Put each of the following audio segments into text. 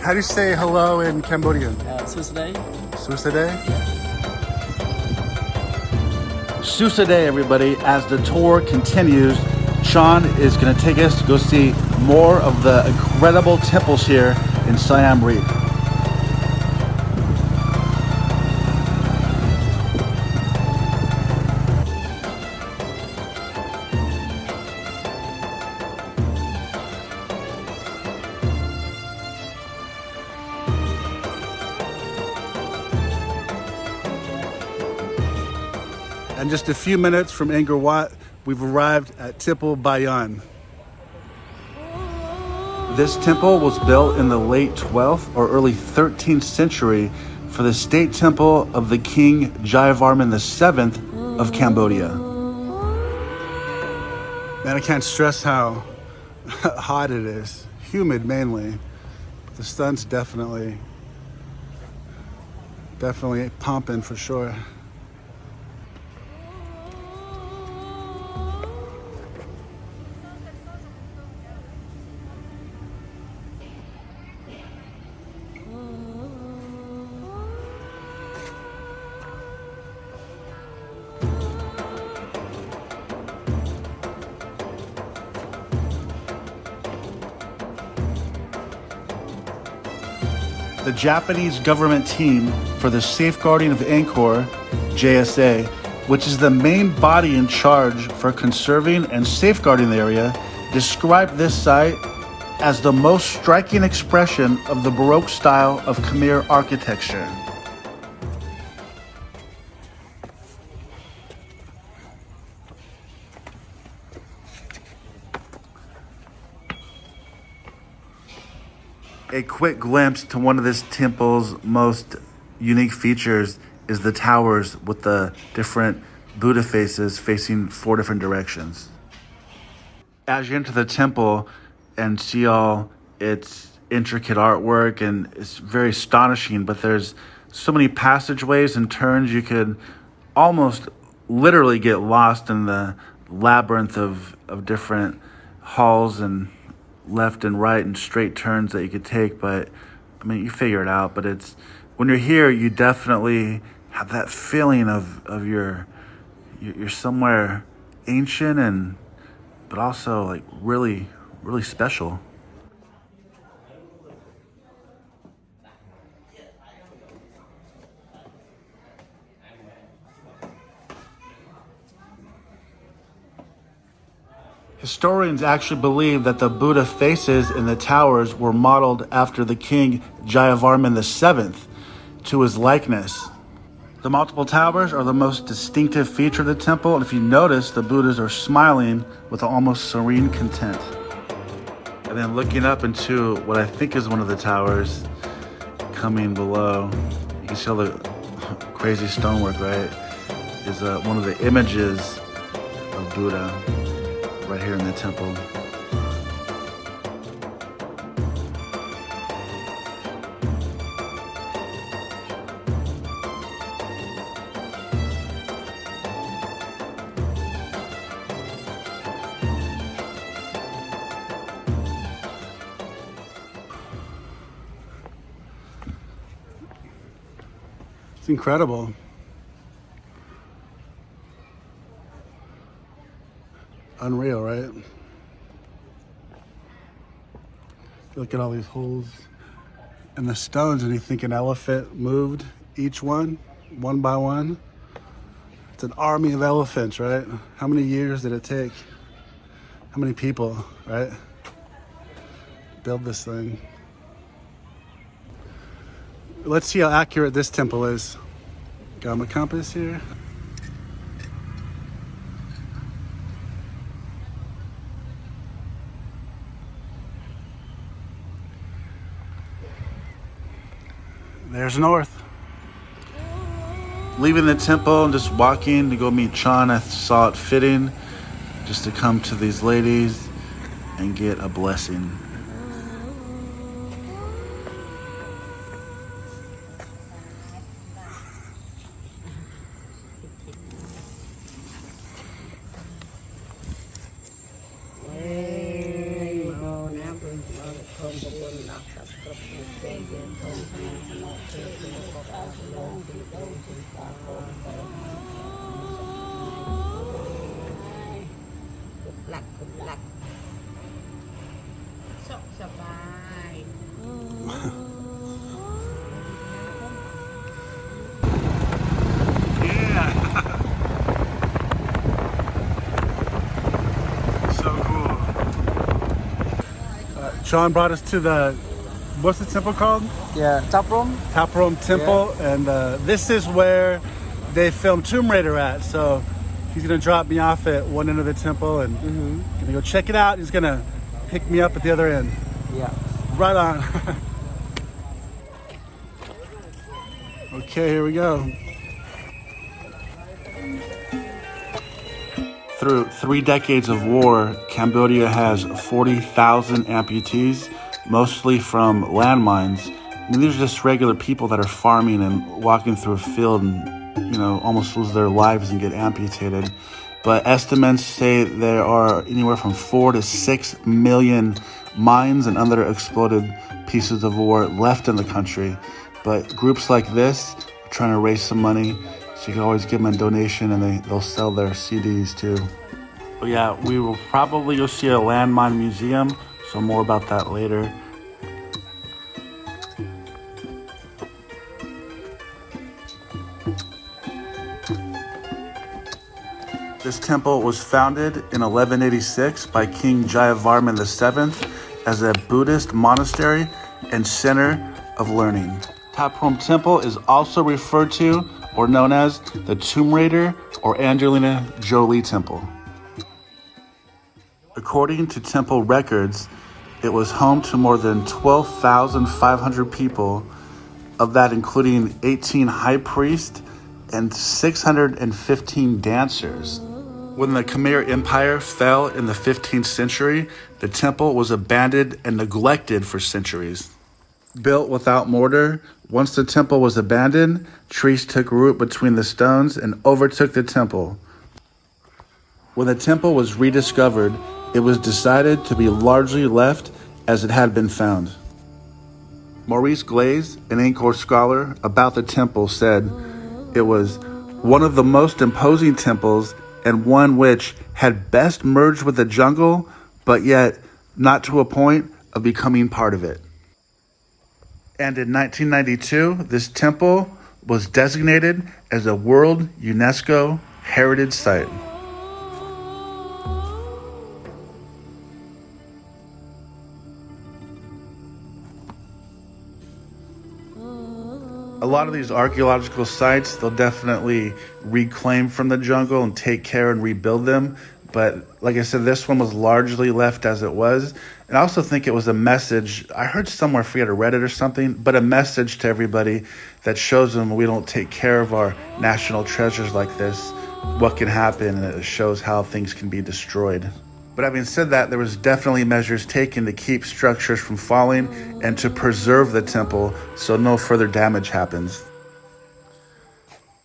How do you say hello in Cambodian? Susaday. Susaday? Susaday, everybody. As the tour continues, Sean is going to take us to go see more of the incredible temples here in Siam Reap. And just a few minutes from Angkor Wat, we've arrived at Temple Bayon. This temple was built in the late 12th or early 13th century for the state temple of the King Jayavarman VII of Cambodia. Man, I can't stress how hot it is. Humid mainly. But the sun's definitely pumping for sure. The Japanese government team for the safeguarding of Angkor, JSA, which is the main body in charge for conserving and safeguarding the area, described this site as the most striking expression of the Baroque style of Khmer architecture. A quick glimpse to one of this temple's most unique features is the towers with the different Buddha faces facing 4 different directions. As you enter the temple and see all its intricate artwork, and it's very astonishing, but there's so many passageways and turns you could almost literally get lost in the labyrinth of different halls and left and right and straight turns that you could take. But I mean, you figure it out. But it's when you're here, you definitely have that feeling of you're somewhere ancient and but also like really special. Historians actually believe that the Buddha faces in the towers were modeled after the King Jayavarman VII to his likeness. The multiple towers are the most distinctive feature of the temple, and if you notice, the Buddhas are smiling with almost serene content. And then looking up into what I think is one of the towers coming below, you can see all the crazy stonework, right? Is one of the images of Buddha right here in the temple. It's incredible. Unreal, right? Look at all these holes in the stones, and you think an elephant moved each one by one. It's an army of elephants, right? How many years did it take? How many people, right? Build this thing. Let's see how accurate this temple is. Got my compass here. There's north. Leaving the temple and just walking to go meet Chan, I saw it fitting just to come to these ladies and get a blessing. Sean brought us to the, what's the temple called? Yeah, Taproom. Prohum Temple, and this is where they filmed Tomb Raider at. So he's gonna drop me off at one end of the temple and gonna go check it out. He's gonna pick me up at the other end. Yeah. Right on. Okay, here we go. Through 3 decades of war, Cambodia has 40,000 amputees, mostly from landmines. I mean, these are just regular people that are farming and walking through a field and, almost lose their lives and get amputated. But estimates say there are anywhere from 4 to 6 million mines and other exploded pieces of war left in the country. But groups like this are trying to raise some money, so you can always give them a donation and they'll sell their CDs too. But yeah, we will probably go see a landmine museum, so more about that later. This temple was founded in 1186 by King Jayavarman VII as a Buddhist monastery and center of learning. Prohum Temple is also referred to or known as the Tomb Raider or Angelina Jolie Temple. According to temple records, it was home to more than 12,500 people, of that including 18 high priests and 615 dancers. When the Khmer Empire fell in the 15th century, the temple was abandoned and neglected for centuries. Built without mortar, once the temple was abandoned, trees took root between the stones and overtook the temple. When the temple was rediscovered, it was decided to be largely left as it had been found. Maurice Glaze, an Angkor scholar about the temple, said it was one of the most imposing temples and one which had best merged with the jungle, but yet not to a point of becoming part of it. And in 1992, this temple was designated as a World UNESCO Heritage Site. A lot of these archaeological sites, they'll definitely reclaim from the jungle and take care and rebuild them. But like I said, this one was largely left as it was. And I also think it was a message, I heard somewhere, I forget, I read it or something, but a message to everybody that shows them we don't take care of our national treasures like this, what can happen, and it shows how things can be destroyed. But having said that, there was definitely measures taken to keep structures from falling and to preserve the temple so no further damage happens.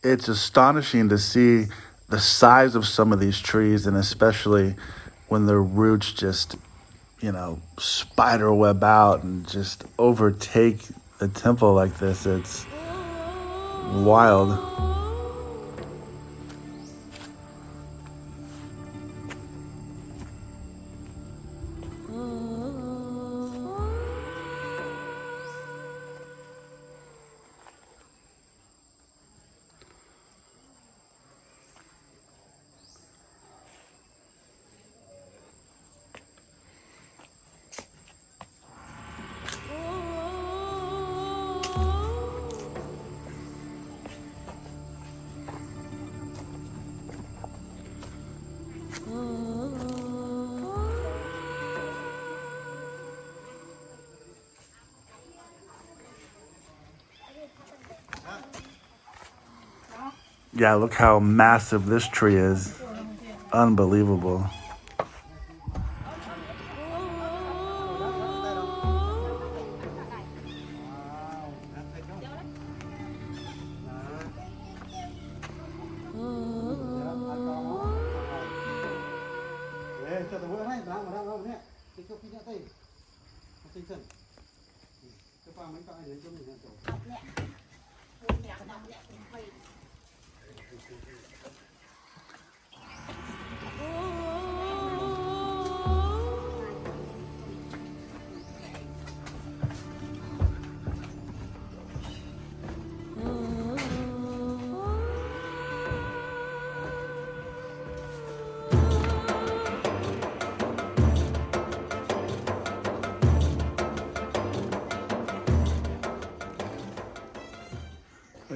It's astonishing to see the size of some of these trees, and especially when the roots just, spider web out and just overtake the temple like this. It's wild. Yeah, look how massive this tree is. Unbelievable.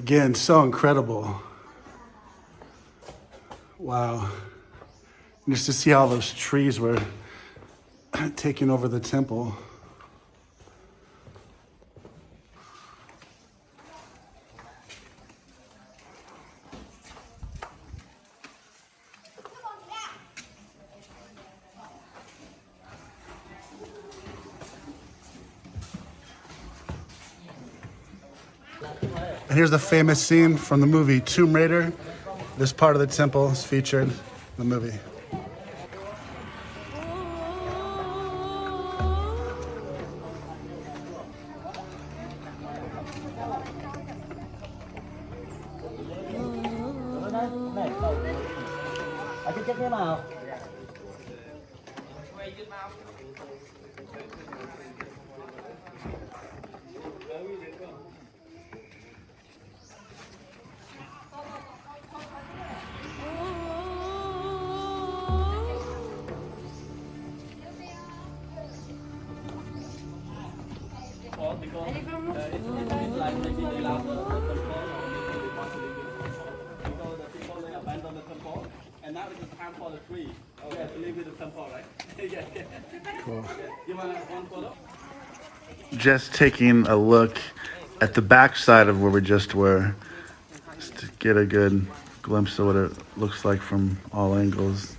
Again, so incredible. Wow. And just to see how those trees were taking over the temple. And here's the famous scene from the movie Tomb Raider. This part of the temple is featured in the movie. And now it is time for the tree. We have to leave with the temple, right? Yeah. Cool. You want one photo? Just taking a look at the backside of where we just were, just to get a good glimpse of what it looks like from all angles.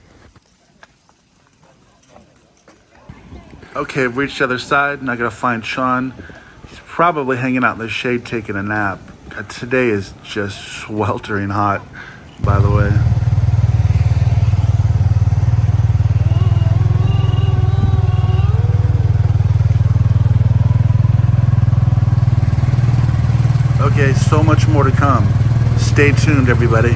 Okay, I've reached the other side. Now I gotta find Sean. He's probably hanging out in the shade taking a nap. Today is just sweltering hot, by the way. Okay, so much more to come. Stay tuned, everybody.